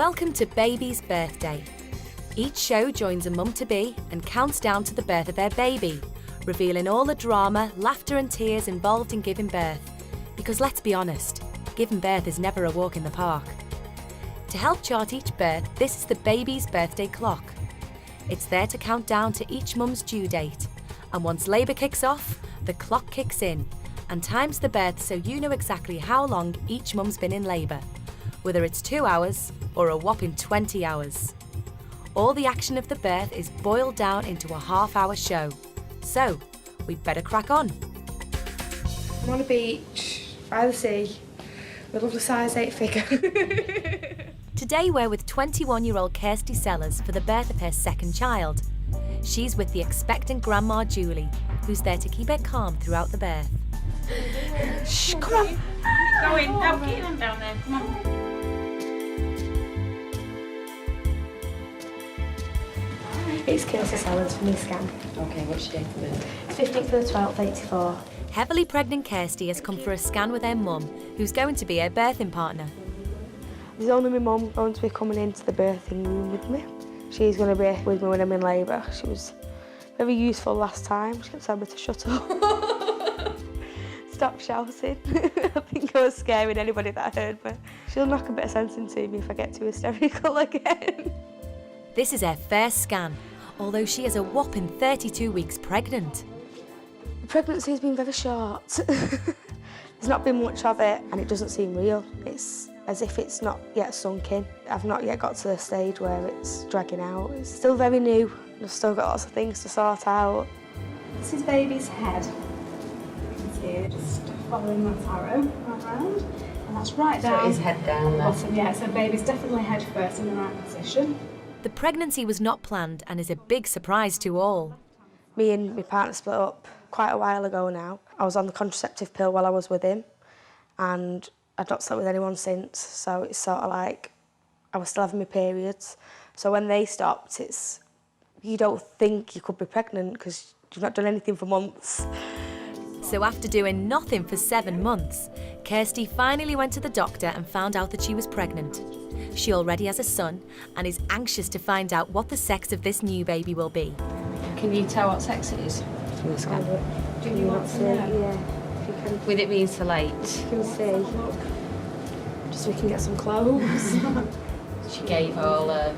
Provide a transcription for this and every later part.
Welcome to Baby's Birthday. Each show joins a mum-to-be and counts down to the birth of their baby, revealing all the drama, laughter and tears involved in giving birth. Because let's be honest, giving birth is never a walk in the park. To help chart each birth, this is the Baby's Birthday Clock. It's there to count down to each mum's due date. And once labour kicks off, the clock kicks in and times the birth so you know exactly how long each mum's been in labour, whether it's 2 hours or a whopping 20 hours. All the action of the birth is boiled down into a half-hour show. So, we'd better crack on. I'm on a beach, by the sea, with a lovely size 8 figure. Today we're with 21-year-old Kirsty Sellers for the birth of her second child. She's with the expectant grandma Julie, who's there to keep her calm throughout the birth. Shh, come on. Keep going. No, keep them down there. Come on. It's Kirsty Sellers from the scan. Okay, what's your date of birth? It's 15th of the 12th, 84. Heavily pregnant Kirsty has come for a scan with her mum, who's going to be her birthing partner. There's only my mum going to be coming into the birthing room with me. She's going to be with me when I'm in labour. She was very useful last time. She kept telling me to shut up. Stop shouting. I think I was scaring anybody that heard me. She'll knock a bit of sense into me if I get too hysterical again. This is her first scan, although she is a whopping 32 weeks pregnant. The pregnancy has been very short. There's not been much of it and it doesn't seem real. It's as if it's not yet sunk in. I've not yet got to the stage where it's dragging out. It's still very new. I've still got lots of things to sort out. This is baby's head. You can see it just following that arrow around. And that's right down. So his head down there. Bottom, yeah, so baby's definitely head first in the right position. The pregnancy was not planned and is a big surprise to all. Me and my partner split up quite a while ago now. I was on the contraceptive pill while I was with him and I'd not slept with anyone since, so it's sort of like I was still having my periods. So when they stopped, it's you don't think you could be pregnant because you've not done anything for months. So after doing nothing for 7 months, Kirsty finally went to the doctor and found out that she was pregnant. She already has a son and is anxious to find out what the sex of this new baby will be. Can you tell what sex it is from the scan? Do you want to know? Yeah, if you can. With it being so late. You can see. Just so we can get some clothes. She gave all the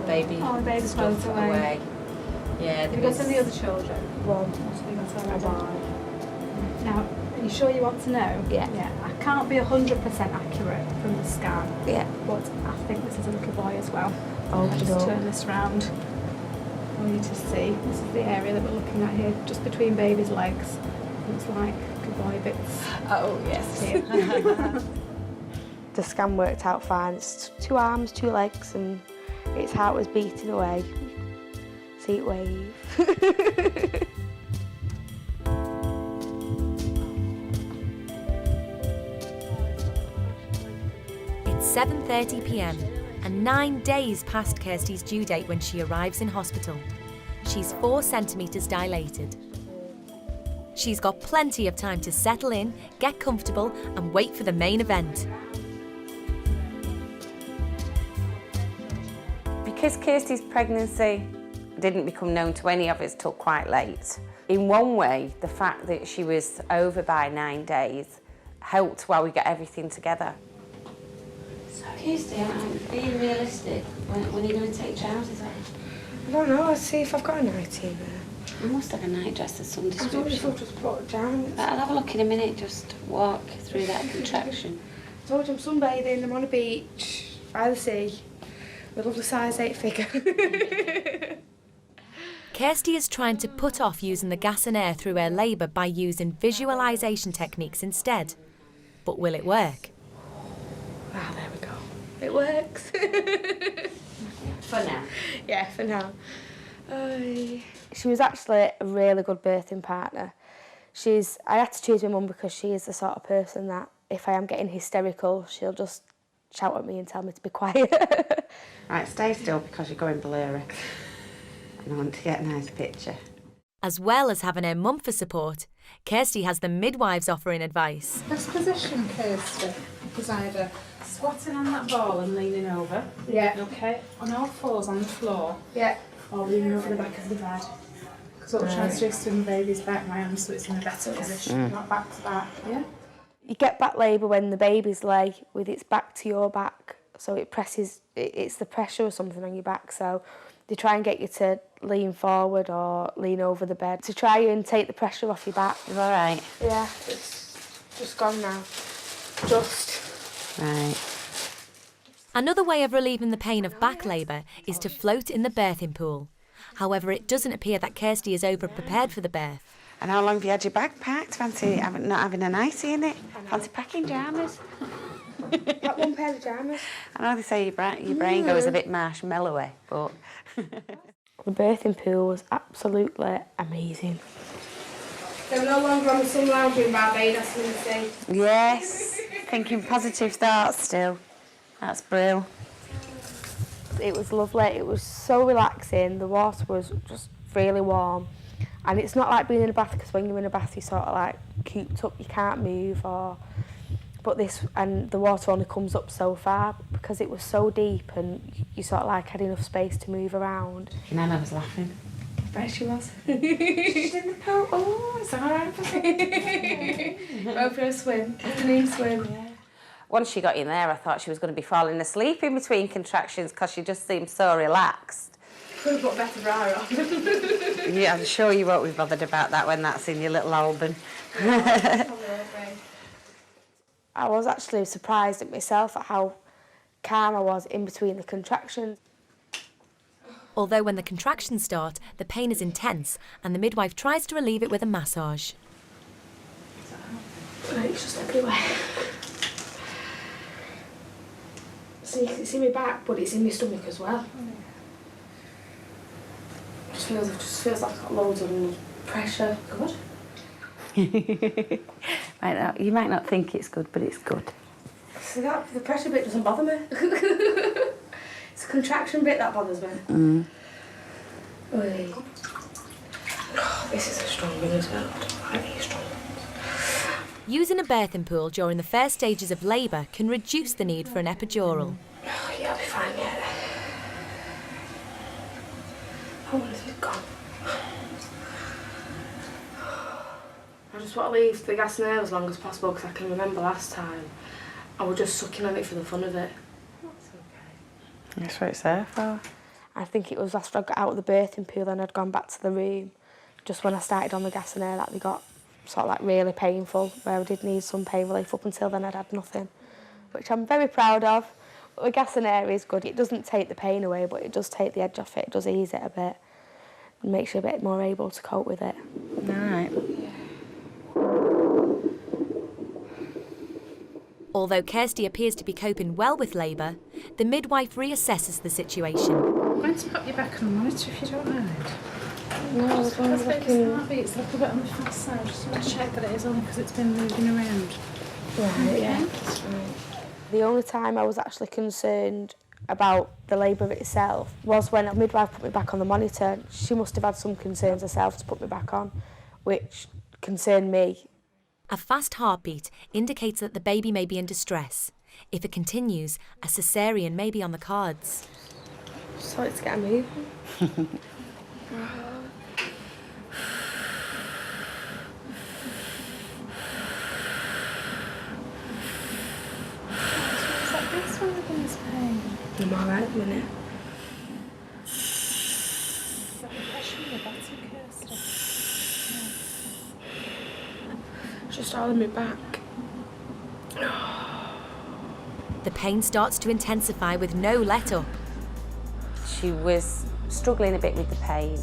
baby Oh, the baby's stuff clothes away. Yeah, Have you got any other children? One. So you got already. Now, are you sure you want to know? Yeah. Yeah. I can't be 100% accurate from the scan. Yeah. But I think this is a little boy as well. Oh, I'll just turn this round for you to see. This is the area that we're looking at here, just between baby's legs. Looks like good boy bits. Oh, yes. Here. The scan worked out fine. It's 2 arms, 2 legs, and its heart was beating away. See it wave. It's 7:30 p.m. and 9 days past Kirsty's due date when she arrives in hospital. She's 4 centimetres dilated. She's got plenty of time to settle in, get comfortable and wait for the main event. Because Kirsty's pregnancy didn't become known to any of us till quite late, in one way, the fact that she was over by 9 days helped while we got everything together. So, Kirsty, I'm being realistic. When are you going to take trousers off? I don't know, I'll see if I've got a nightie there. I must have a night dress of some I don't know if description. I'll just put it down. But I'll have a look in a minute, just walk through that contraction. I told you I'm sunbathing, I'm on a beach, by the sea, with a lovely size 8 figure. Kirsty is trying to put off using the gas and air through her labour by using visualisation techniques instead. But will it work? Ah, there we go. It works. For now. Yeah, for now. She was actually a really good birthing partner. I had to choose my mum because she is the sort of person that if I am getting hysterical, she'll just shout at me and tell me to be quiet. Right, stay still because you're going blurry. And I want to get a nice picture. As well as having her mum for support, Kirsty has the midwives offering advice. Best position, Kirsty. is either squatting on that ball and leaning over. Yeah. Okay. On all fours on the floor. Yeah. Or leaning over the back of the bed. Because what we're trying to do is swing the baby's back round so it's in a better position, not back to back. Yeah. You get back labour when the baby's lay with its back to your back, so it presses, it's the pressure or something on your back, so they try and get you to lean forward or lean over the bed to try and take the pressure off your back. You all right? Yeah, it's just gone now. Just. Right. Another way of relieving the pain of back labour is to float in the birthing pool. However, it doesn't appear that Kirsty is over-prepared for the birth. And how long have you had your bag packed? Fancy not having an icy in it? Fancy packing pyjamas? Got one pair of pyjamas. I know they say your brain goes a bit marshmallowy, but... The birthing pool was absolutely amazing. They were no longer on the sun lounge in Barbados, I'm going to say. Yes, thinking positive thoughts still. That's brilliant. It was lovely. It was so relaxing. The water was just really warm. And it's not like being in a bath, because when you're in a bath, you're sort of like cooped up, you can't move. But this, and the water only comes up so far because it was so deep and you sort of like had enough space to move around. Nana was laughing. I bet she was. She's in the pool. Oh, it's all right. Go for a swim, afternoon swim. Yeah. Once she got in there, I thought she was going to be falling asleep in between contractions because she just seemed so relaxed. Could have put a better bra on. Yeah, I'm sure you won't be bothered about that when that's in your little album. I was actually surprised at myself at how calm I was in between the contractions. Although when the contractions start, the pain is intense and the midwife tries to relieve it with a massage. It's just everywhere. So you can see my back, but it's in my stomach as well. It just feels like I've got loads of pressure. Good. You might not think it's good, but it's good. See that? The pressure bit doesn't bother me. It's the contraction bit that bothers me. Oh, this is a strong one as well. I like these strong ones. Using a birthing pool during the first stages of labour can reduce the need for an epidural. Oh, yeah, I'll be fine, yeah. How long has it gone? I just want to leave the gas in there as long as possible because I can remember last time I was just sucking on it for the fun of it. That's okay. That's what it's there for. I think it was after I got out of the birthing pool and I'd gone back to the room, just when I started on the gas and air, that they got sort of like really painful, where I did need some pain relief. Up until then I'd had nothing, which I'm very proud of. But the gas and air is good. It doesn't take the pain away, but it does take the edge off it. It does ease it a bit and makes you a bit more able to cope with it. All right. Although Kirsty appears to be coping well with labour, the midwife reassesses the situation. I'm going to pop you back on the monitor if you don't mind. No, Just because baby's heartbeat's a little bit on the fast side, just want to check that it is only because it's been moving around. Right, yeah. That's right. The only time I was actually concerned about the labour itself was when a midwife put me back on the monitor. She must have had some concerns herself to put me back on, which concerned me. A fast heartbeat indicates that the baby may be in distress. If it continues, a caesarean may be on the cards. So let's get a move. I'm alright at the minute. Just holding me back. The pain starts to intensify with no let-up. She was struggling a bit with the pain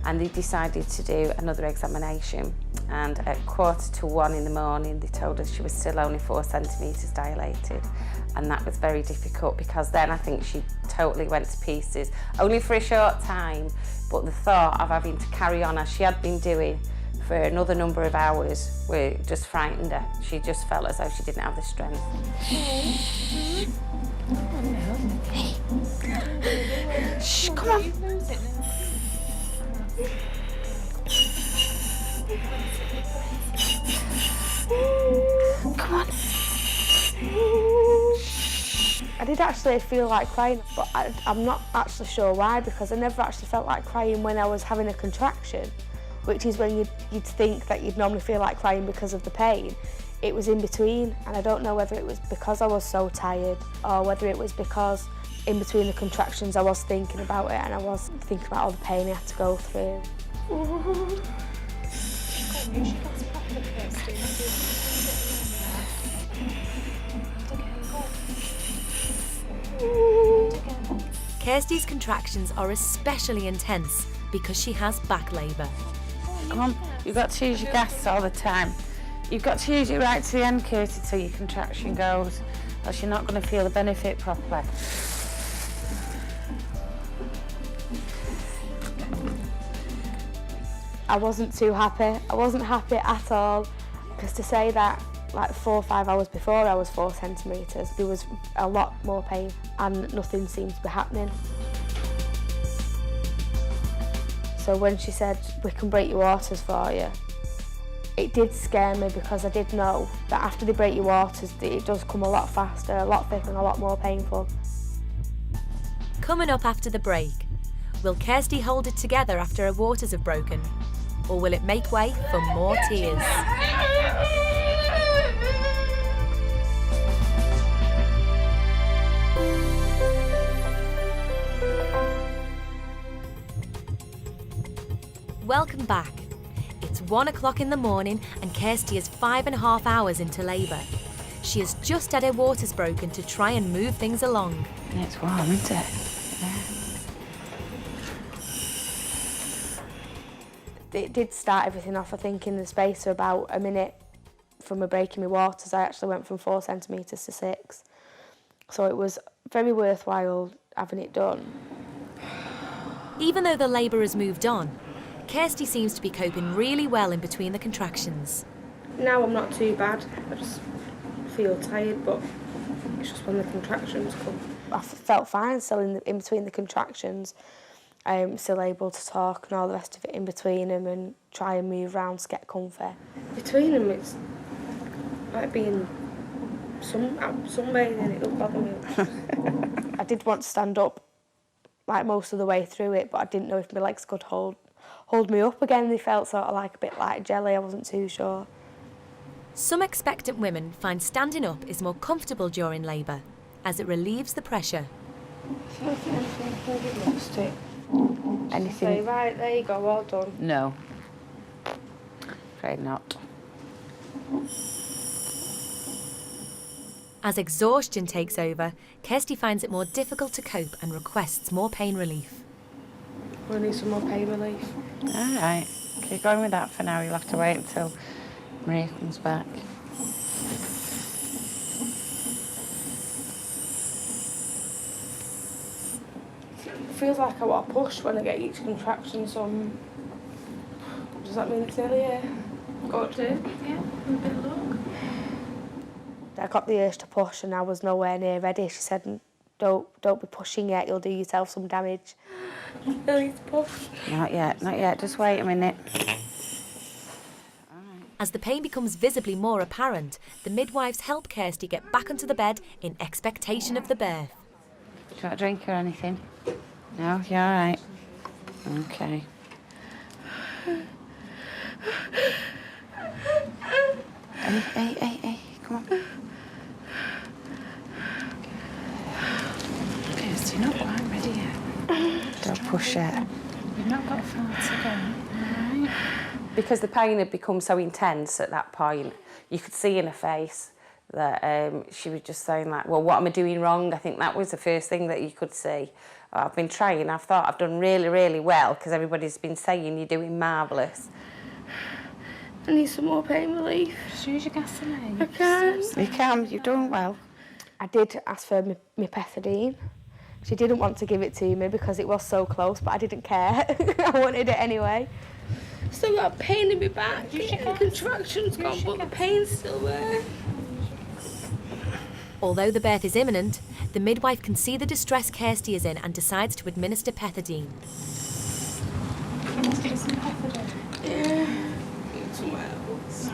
and they decided to do another examination, and at 1:45 in the morning they told us she was still only 4 centimetres dilated, and that was very difficult because then I think she totally went to pieces, only for a short time, but the thought of having to carry on as she had been doing for another number of hours just frightened her. She just felt as though she didn't have the strength. Shh, come on. Come on. I did actually feel like crying, but I'm not actually sure why, because I never actually felt like crying when I was having a contraction, which is when you'd think that you'd normally feel like crying because of the pain. It was in between, and I don't know whether it was because I was so tired or whether it was because in between the contractions I was thinking about it and I was thinking about all the pain I had to go through. Kirsty's contractions are especially intense because she has back labour. Come on, you've got to use your gas all the time. You've got to use it right to the end, Kirsty, till your contraction goes, else you're not going to feel the benefit properly. I wasn't too happy. I wasn't happy at all, because to say that like 4 or 5 hours before I was 4 centimetres, there was a lot more pain and nothing seemed to be happening. So when she said, we can break your waters for you, it did scare me, because I did know that after they break your waters, it does come a lot faster, a lot thicker and a lot more painful. Coming up after the break, will Kirsty hold it together after her waters have broken? Or will it make way for more tears? Welcome back. It's 1 o'clock in the morning and Kirsty is 5.5 hours into labour. She has just had her waters broken to try and move things along. It's warm, isn't it? It did start everything off, I think, in the space of about a minute from me breaking my waters. I actually went from 4 centimetres to 6. So it was very worthwhile having it done. Even though the labour has moved on, Kirsty seems to be coping really well in between the contractions. Now I'm not too bad. I just feel tired, but it's just when the contractions come. I felt fine still in between the contractions. I'm still able to talk and all the rest of it in between them and try and move around to get comfy. Between them, it's like being sunbathing, it don't bother me. I did want to stand up like most of the way through it, but I didn't know if my legs could hold me up again. They felt sort of like a bit like jelly, I wasn't too sure. Some expectant women find standing up is more comfortable during labour, as it relieves the pressure. Anything? Say, right, there you go, all done. No. Afraid not. As exhaustion takes over, Kirsty finds it more difficult to cope and requests more pain relief. We need some more pain relief. All right. Keep going with that for now. You'll have to wait until Maria comes back. It feels like I want to push when I get each contraction, so does that mean it's nearly here? Got to? Yeah, a bit look. I got the urge to push and I was nowhere near ready. She said, don't be pushing yet, you'll do yourself some damage. I need to push. Not yet. Just wait a minute. As the pain becomes visibly more apparent, the midwives help Kirsty get back onto the bed in expectation of the birth. Do you want a drink or anything? No? You're all right? Okay. Hey, come on. Kirsty, you're not quite ready yet. Don't push it. You've not got far to go. All right. Because the pain had become so intense at that point, you could see in her face that she was just saying like, well, what am I doing wrong? I think that was the first thing that you could see. I've been trying, I've thought I've done really, really well because everybody's been saying you're doing marvellous. I need some more pain relief. Just use your gasoline. I can't. You can, you're doing well. I did ask for my pethidine. She didn't want to give it to me because it was so close, but I didn't care. I wanted it anyway. Still got pain in my back. The contraction's gone, but the pain's still there. Although the birth is imminent, the midwife can see the distress Kirsty is in and decides to administer pethidine. Yeah. Somewhere else.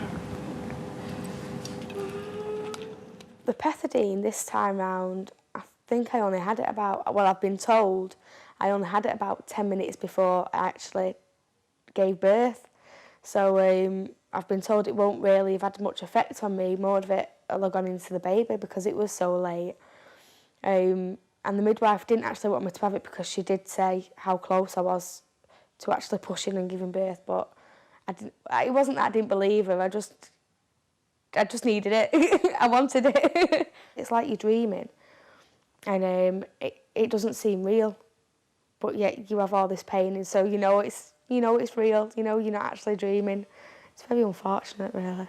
The pethidine this time round, I think I only had it about, well, I've been told I only had it about 10 minutes before I actually gave birth. So I've been told it won't really have had much effect on me. More of it will have gone into the baby because it was so late. And the midwife didn't actually want me to have it because she did say how close I was to actually pushing and giving birth, but it wasn't that I didn't believe her, I just needed it. I wanted it. It's like you're dreaming, and it doesn't seem real, but yet you have all this pain, and so you know it's real. You know you're not actually dreaming. It's very unfortunate, really.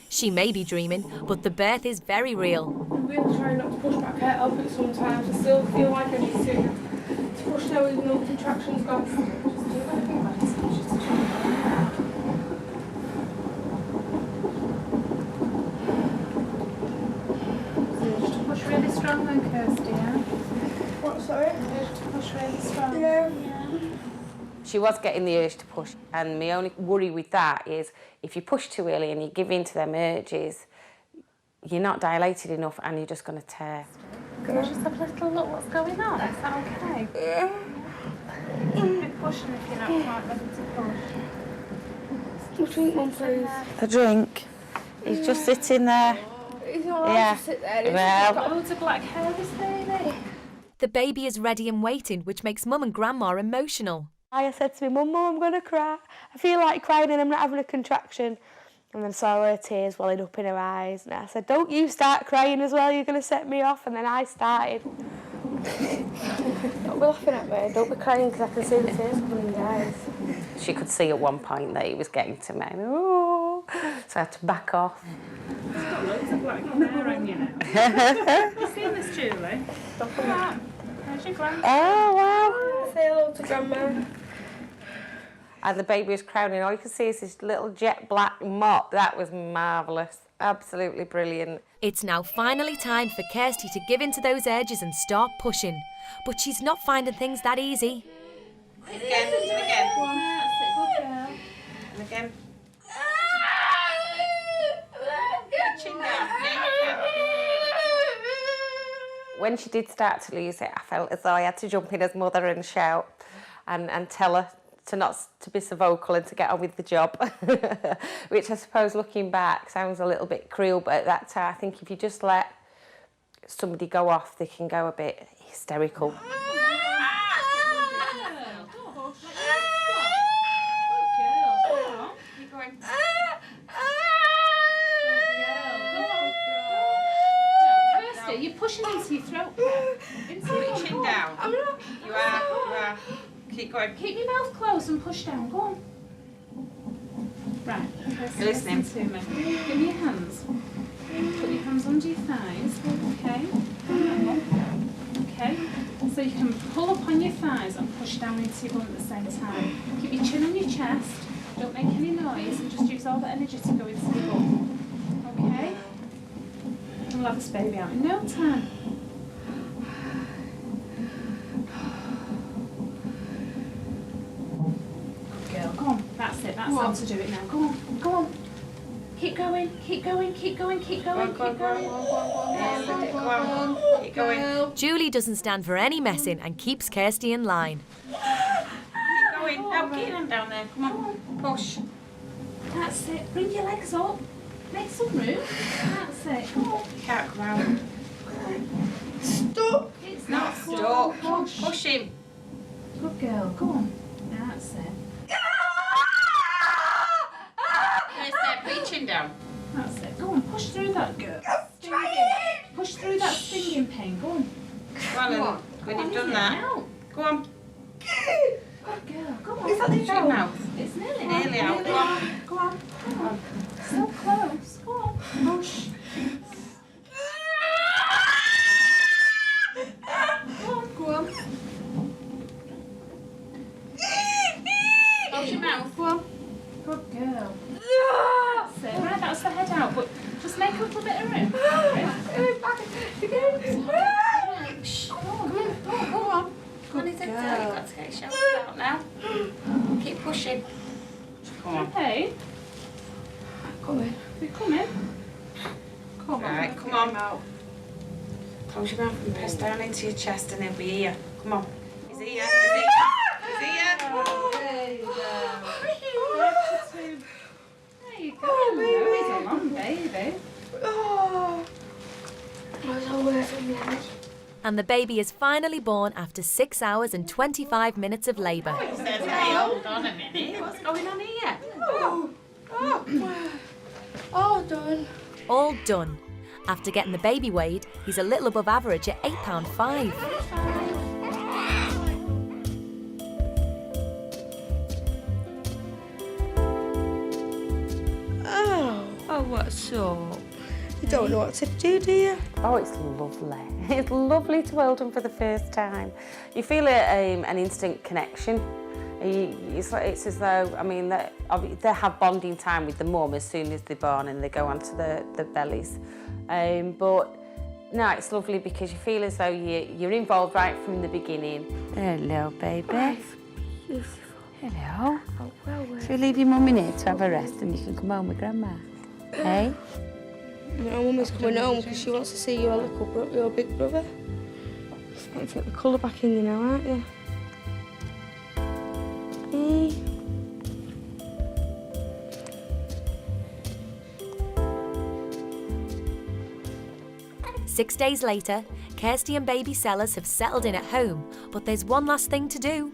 She may be dreaming, but the birth is very real. I'm really trying not to push back out of it sometimes. I still feel like I need to push now even though the contraction's gone. Just to push really strong then, Kirsty, yeah? What, sorry? Just to push really strong. Yeah. She was getting the urge to push, and my only worry with that is if you push too early and you give in to them urges, you're not dilated enough and you're just going to tear. Can I just have a little look what's going on? Is that okay? Yeah. Keep pushing if you're not quite ready to push. A drink, Mum, please. A drink? He's just sitting there. He's not allowed to sit there. Well, Got loads of black hair, this baby. The baby is ready and waiting, which makes Mum and Grandma emotional. I said to me, Mum, I'm going to cry. I feel like crying and I'm not having a contraction. And then I saw her tears welling up in her eyes. And I said, don't you start crying as well, you're going to set me off. And then I started. Don't be laughing at me, don't be crying because I can see the tears coming in your eyes. she could see at one point that he was getting to me. Oh, so I had to back off. He's got loads of black hair on you now. Have you seen this, Julie? Look at that. There's your grandma. Oh, wow. Say hello to Grandma. And the baby was crowning. All you could see is this little jet black mop. That was marvellous. Absolutely brilliant. It's now finally time for Kirsty to give in to those urges and start pushing. But she's not finding things that easy. Again, and again. That's it, good girl. And again. When she did start to lose it, I felt as though I had to jump in as mother and shout and tell her to be so vocal and to get on with the job, which I suppose looking back sounds a little bit cruel, but at that time I think if you just let somebody go off, they can go a bit hysterical. You're pushing into your throat. Put your chin down. You are. Keep going. Keep your mouth closed and push down. Go on. Right. You're listening to me. Give me your hands. Put your hands under your thighs. Okay. Okay. So you can pull up on your thighs and push down into your bum at the same time. Keep your chin on your chest. Don't make any noise and just use all the energy to go into your bum. Okay? And we'll have this baby out in no time. Girl, go on. That's it. That's how to do it now. Go on. Go on. Keep going. Keep going. Keep going. Keep going. Keep going. Go on. Keep going. Julie doesn't stand for any messing and keeps Kirsty in line. Keep going. Now get them down there. Come on. Push. That's it. Bring your legs up. Make some room. That's it. Come on. Can't come out. Stop. It's Not stop. Push him. Good girl. Go on. That's it. Put your chin down. That's it. Go on. Push through that, girl. Push through that stinging pain. Go on. Go on. When you've done that, Out. go on. Good girl. Go on. Is that the Your mouth. It's nearly Nearly out. Go on. Go on. Come on. So close. Go on. Push. Go on. Close your mouth. Go on. Good girl. That's it. Right, that's the head out, but just make a little bit of room. Shh. Go on. Go on. Good girl. You've got to get your shoulders out now. Keep pushing. Come on. Okay. Come in. We're coming. Come on. Right, come on. Close your mouth and press down into your chest and he'll be here. Come on. He's here. He's here. There you go. He's a long baby. Oh, it was all worth it in the end. And the baby is finally born after 6 hours and 25 minutes of labour. He says, hey, hold on a minute. What's going on here? All done. All done. After getting the baby weighed, he's a little above average at £8.5. Oh, what's up? You don't know what to do you? Oh, it's lovely. It's lovely to hold them for the first time. You feel an instant connection. It's as though, I mean, they have bonding time with the mum as soon as they're born and they go onto the bellies. But no, it's lovely because you feel as though you're involved right from the beginning. Hello, baby. That's beautiful. Hello. Oh, well worth. Shall we leave your mum in here to have a rest and you can come home with Grandma? Hey? My mum is coming home because she wants to see your your big brother. You're to get the colour back in you now, aren't you? Hey. Six days later, Kirsty and baby Sellers have settled in at home, but there's one last thing to do.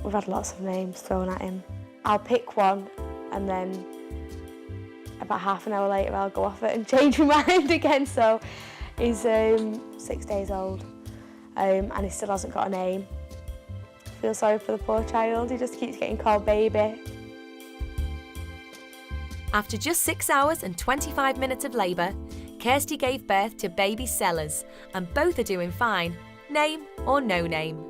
We've had lots of names thrown at him. I'll pick one and then about half an hour later I'll go off it and change my mind again. So he's 6 days old and he still hasn't got a name. I feel sorry for the poor child, he just keeps getting called baby. After just 6 hours and 25 minutes of labour, Kirsty gave birth to baby Sellers, and both are doing fine, name or no name.